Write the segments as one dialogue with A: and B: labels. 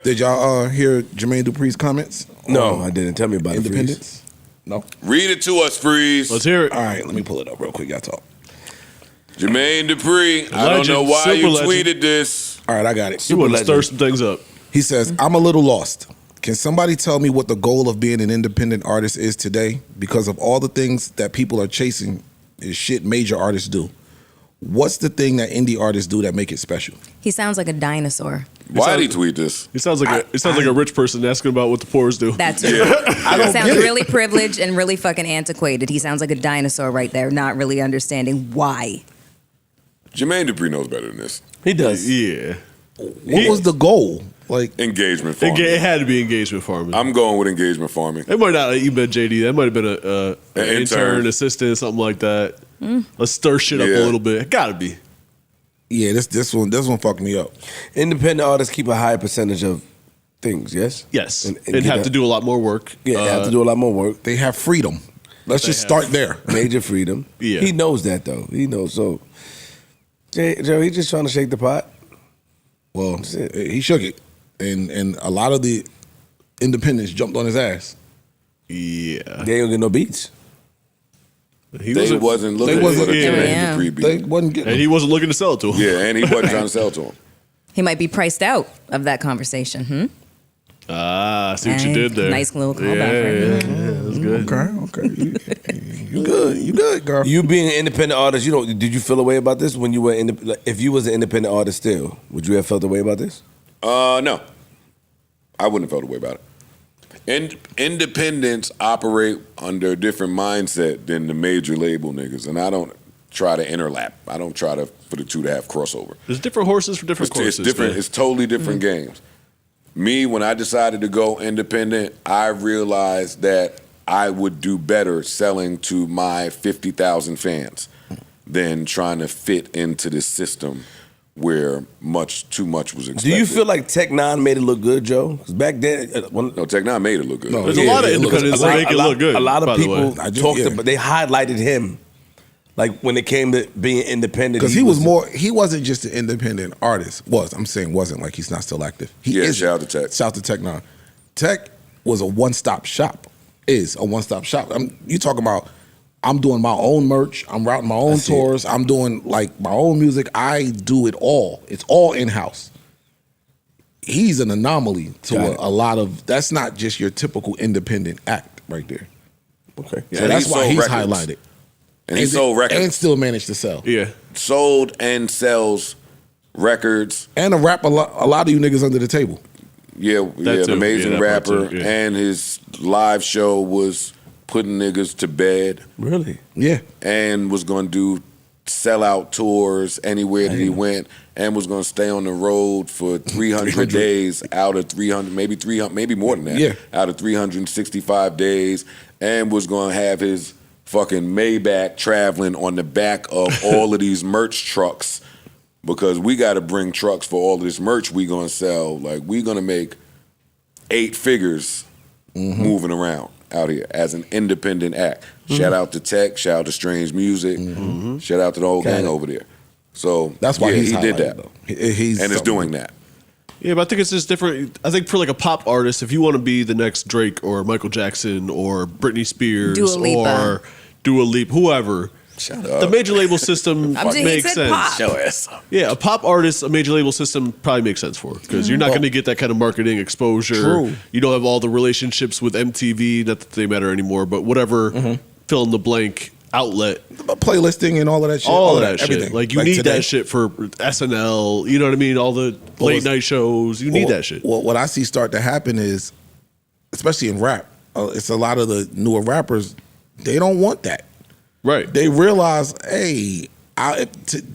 A: Did y'all hear Jermaine Dupri's comments?
B: No, I didn't. Tell me about
A: Independence.
C: No. Read it to us, Freeze.
D: Let's hear it.
A: All right, let me pull it up real quick. Y'all talk.
C: Jermaine Dupri, I don't know why you tweeted this.
A: All right, I got it.
D: You want to stir some things up.
A: He says, I'm a little lost. Can somebody tell me what the goal of being an independent artist is today? Because of all the things that people are chasing is shit major artists do. What's the thing that indie artists do that make it special?
E: He sounds like a dinosaur.
C: Why did he tweet this?
D: He sounds like a rich person asking about what the poors do.
E: That's it. He sounds really privileged and really fucking antiquated. He sounds like a dinosaur right there, not really understanding why.
C: Jermaine Dupri knows better than this.
B: He does.
D: Yeah.
A: What was the goal? Like
C: engagement farming.
D: It had to be engagement farming.
C: I'm going with engagement farming.
D: It might not even been JD. That might have been an intern, assistant, something like that. Let's stir shit up a little bit. It gotta be.
A: Yeah, this one fucked me up.
B: Independent artists keep a higher percentage of things, yes?
D: Yes. And have to do a lot more work.
B: Yeah, have to do a lot more work.
A: They have freedom. Let's just start there.
B: Major freedom.
D: Yeah.
B: He knows that, though. He knows. So, Joe, he's just trying to shake the pot.
A: Well, he shook it. And a lot of the independents jumped on his ass.
D: Yeah.
B: They don't get no beats.
C: They wasn't looking for the Jermaine Dupri beat.
A: They wasn't getting
D: And he wasn't looking to sell it to him.
C: Yeah, and he wasn't trying to sell it to him.
E: He might be priced out of that conversation.
D: I see what you did there.
E: Nice little callback.
A: Okay. You good, girl.
B: You being an independent artist, did you feel a way about this when you were if you was an independent artist still, would you have felt a way about this?
C: No. I wouldn't have felt a way about it. Independents operate under a different mindset than the major label niggas, and I don't try to interlap. I don't try for the two to have crossover.
D: There's different horses for different courses.
C: It's different.
D: Man.
C: It's totally different games. Me, when I decided to go independent, I realized that I would do better selling to my 50,000 fans than trying to fit into this system where too much was expected.
B: Do you feel like Tech N9ne made it look good, Joe? Because back then,
C: no, Tech N9ne made it look good.
D: No, there's a lot of independents that make it look good.
B: A lot of people
A: talked
B: about. They highlighted him, like when it came to being independent.
A: Because he was more. He wasn't just an independent artist. Wasn't like he's not still active. He is.
C: Shout out to Tech.
A: Shout out to Tech N9ne. Tech was a one-stop shop. Is a one-stop shop. You talking about? I'm doing my own merch. I'm routing my own tours. I'm doing like my own music. I do it all. It's all in-house. He's an anomaly to a lot of. That's not just your typical independent act right there.
B: Okay,
A: so that's why he's highlighted.
C: And he sold records
A: and still managed to sell.
D: Yeah,
C: sold and sells records
A: and a lot of you niggas under the table.
C: Yeah, an amazing rapper, and his live show was putting niggas to bed.
B: Really?
A: Yeah.
C: And was going to do sellout tours anywhere that he went, and was going to stay on the road for 300 days out of 300, maybe more than that.
A: Yeah.
C: Out of 365 days, and was going to have his fucking Maybach traveling on the back of all of these merch trucks, because we got to bring trucks for all of this merch we going to sell. Like, we going to make 8 figures moving around out here as an independent act. Shout out to Tech, shout out to Strange Music, shout out to the whole gang over there. So
A: that's why he
C: did that.
A: Though. He's
C: and is doing that.
D: Yeah, but I think it's just different. I think for like a pop artist, if you want to be the next Drake or Michael Jackson or Britney Spears or Dua Lipa, whoever, the major label system makes sense. Yeah, a pop artist, a major label system probably makes sense for, because you're not going to get that kind of marketing exposure.
A: True.
D: You don't have all the relationships with MTV, not that they matter anymore, but whatever fill in the blank outlet.
A: Playlisting and all of that shit.
D: All of that shit.
A: Everything.
D: Like you need that shit for SNL, you know what I mean? All the late night shows, you need that shit.
A: Well, what I see start to happen is, especially in rap, it's a lot of the newer rappers, they don't want that.
D: Right.
A: They realize, hey,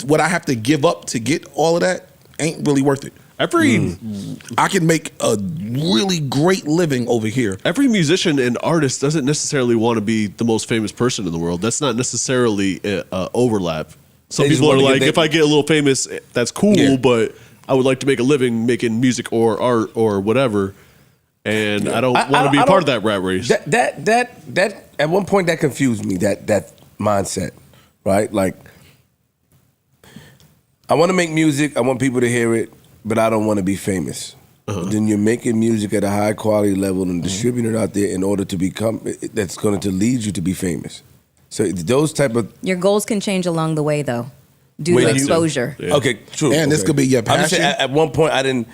A: what I have to give up to get all of that ain't really worth it. I can make a really great living over here.
D: Every musician and artist doesn't necessarily want to be the most famous person in the world. That's not necessarily overlap. Some people are like, if I get a little famous, that's cool, but I would like to make a living making music or art or whatever. And I don't want to be a part of that rat race.
B: That at one point that confused me, that mindset, right? Like, I want to make music, I want people to hear it, but I don't want to be famous. then you're making music at a high quality level and distributing it out there in order to become, that's going to lead you to be famous. So those type of...
E: Your goals can change along the way, though, due to exposure.
D: Yeah.
B: Okay, true.
A: And this could be your
B: I'm just saying,
A: passion.
B: at one point, I didn't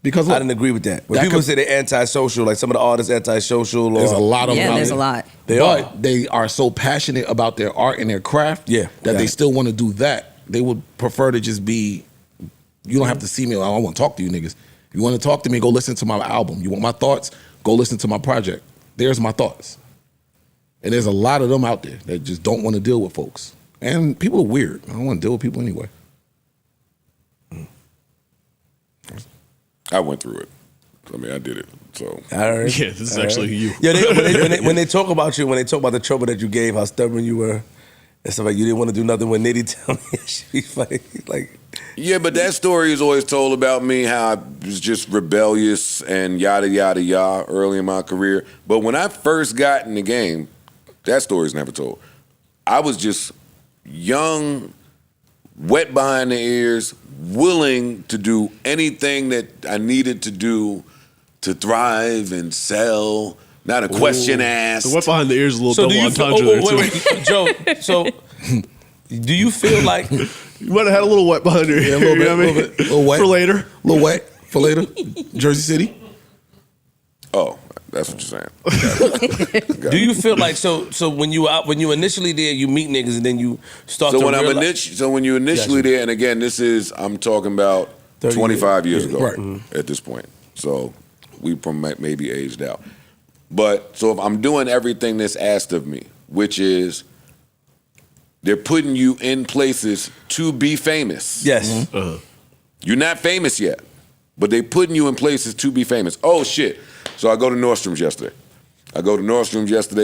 B: agree with that. When
A: that
B: people
A: could-
B: say they're antisocial, like some of the artists antisocial.
A: There's a lot of them.
E: Yeah,
A: out
E: there's
A: there.
E: a lot.
A: But they are so passionate about their art and their craft
B: Yeah,
A: that
B: got
A: they
B: it.
A: still want to do that. They would prefer to just be, you don't have to see me, I don't want to talk to you niggas. You want to talk to me, go listen to my album. You want my thoughts, go listen to my project. There's my thoughts. And there's a lot of them out there that just don't want to deal with folks. And people are weird. I don't want to deal with people anyway.
C: I went through it. I mean, I did it. So
B: All right.
D: Yeah, this is actually you.
B: Yeah, when they talk about you, when they talk about the trouble that you gave, how stubborn you were, and stuff like you didn't want to do nothing. When Nitty tell me, she's funny, like.
C: yeah, but that story is always told about me, how I was just rebellious and yada yada yada early in my career. But when I first got in the game, that story's never told. I was just young, wet behind the ears, willing to do anything that I needed to do to thrive and sell. Not a question asked.
D: The wet behind the ears is a little
B: So do
D: double
B: you
D: entendre there, too.
B: wait, Joe? So do you feel like
D: You might have had a little wet behind your ear.
A: a little bit,
D: you know what I mean?
A: little bit. Little wet.
D: For later.
A: A little wet for later. Jersey City.
C: Oh, that's what you're saying.
B: do you feel like so when you initially there, you meet niggas and then you start
C: So
B: to
C: when
B: realize,
C: when you initially there, and again, I'm talking about
B: 30
C: 25 years ago
A: Right.
C: at this point. So we maybe aged out. But so if I'm doing everything that's asked of me, which is they're putting you in places to be famous.
B: yes,
C: You're not famous yet, but they putting you in places to be famous. Oh shit. So I go to Nordstrom's yesterday.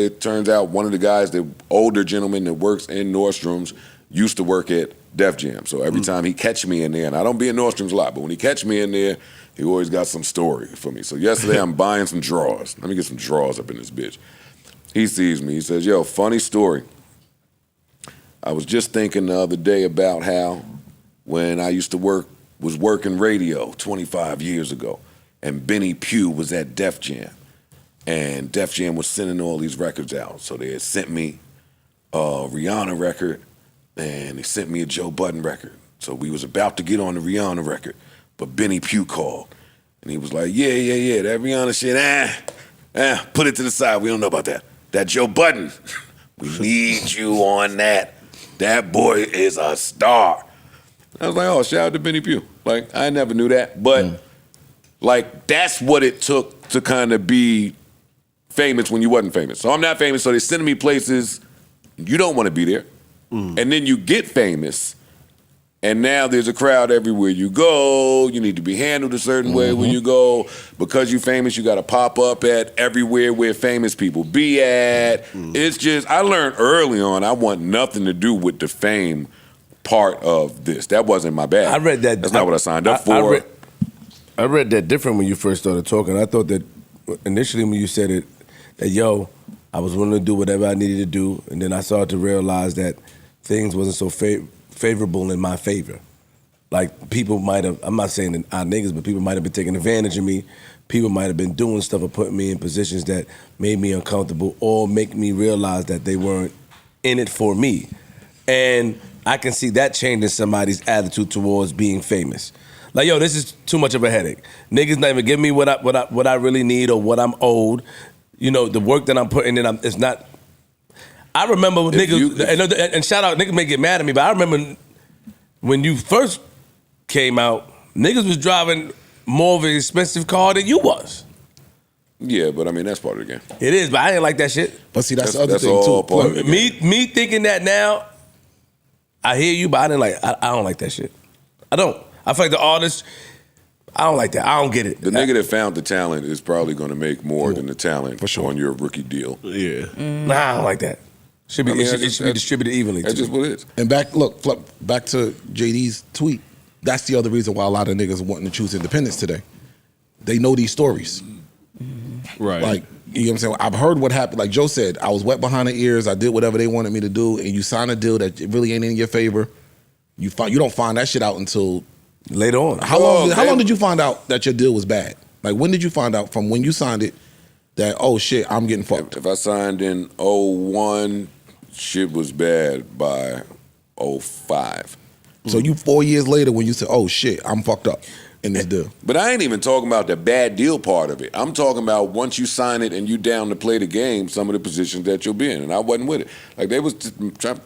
C: It turns out one of the guys, the older gentleman that works in Nordstrom's, used to work at Def Jam. So every time he catch me in there, and I don't be in Nordstrom's a lot, but when he catch me in there, he always got some story for me. So yesterday I'm buying some drawers. Let me get some drawers up in this bitch. He sees me. He says, yo, funny story. I was just thinking the other day about how when I used to was working radio 25 years ago, and Benny Pugh was at Def Jam, and Def Jam was sending all these records out. So they had sent me a Rihanna record, and they sent me a Joe Budden record. So we was about to get on the Rihanna record, but Benny Pugh called, and he was like, yeah, that Rihanna shit, put it to the side. We don't know about that. That Joe Budden, we need you on that. That boy is a star. I was like, oh, shout out to Benny Pugh. Like, I never knew that, but like, that's what it took to kind of be famous when you wasn't famous. So I'm not famous, so they're sending me places you don't want to be there. And then you get famous, and now there's a crowd everywhere you go. You need to be handled a certain way when you go. Because you're famous, you got to pop up at everywhere where famous people be at. It's just, I learned early on, I want nothing to do with the fame part of this. That wasn't my bag.
B: I read that.
C: That's not what I signed up for.
B: I read that different when you first started talking. I thought that initially when you said it, that yo, I was willing to do whatever I needed to do, and then I started to realize that things wasn't so favorable in my favor. Like people might have, I'm not saying that our niggas, but people might have been taking advantage of me. People might have been doing stuff or putting me in positions that made me uncomfortable or make me realize that they weren't in it for me. And I can see that changing somebody's attitude towards being famous. Like, yo, this is too much of a headache. Niggas not even giving me what I really need or what I'm owed. You know, the work that I'm putting in, it's not. I remember when niggas, and shout out, niggas may get mad at me, but I remember when you first came out, niggas was driving more of an expensive car than you was.
C: Yeah, but I mean, that's part of the game.
B: It is, but I didn't like that shit.
A: But see, that's the other
C: that's
A: thing
C: all
A: too.
C: part of it.
B: Me thinking that now, I hear you, but I don't like that shit. I don't. I feel like the artist, I don't like that. I don't get it.
C: The nigga that found the talent is probably going to make more than the talent on your rookie deal.
D: Yeah.
B: Nah, I don't like that. It should be distributed evenly.
C: That's just what it is.
A: And back to JD's tweet. That's the other reason why a lot of niggas are wanting to choose independence today. They know these stories.
D: Right.
A: Like, you know what I'm saying? I've heard what happened. Like Joe said, I was wet behind the ears. I did whatever they wanted me to do, and you sign a deal that really ain't in your favor. You don't find that shit out until
B: later on.
A: How long did you find out that your deal was bad? Like, when did you find out from when you signed it that, oh shit, I'm getting fucked?
C: If I signed in 01, shit was bad by 05.
A: So you 4 years later when you said, oh shit, I'm fucked up in this deal.
C: But I ain't even talking about the bad deal part of it. I'm talking about once you sign it and you down to play the game, some of the positions that you'll be in. And I wasn't with it. Like, they was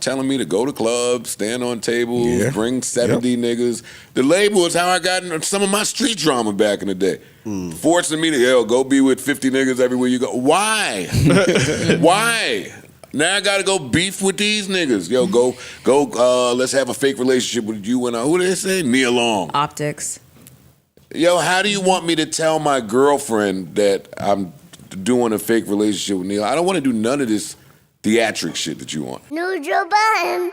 C: telling me to go to clubs, stand on tables, bring 70 niggas. The label is how I got in some of my street drama back in the day. Forcing me to, go be with 50 niggas everywhere you go. Why? Why? Now I gotta go beef with these niggas. Yo, go, let's have a fake relationship with you and who did they say? Nia Long.
E: Optics.
C: Yo, how do you want me to tell my girlfriend that I'm doing a fake relationship with Neil? I don't want to do none of this theatric shit that you want.
F: New Joe Budden.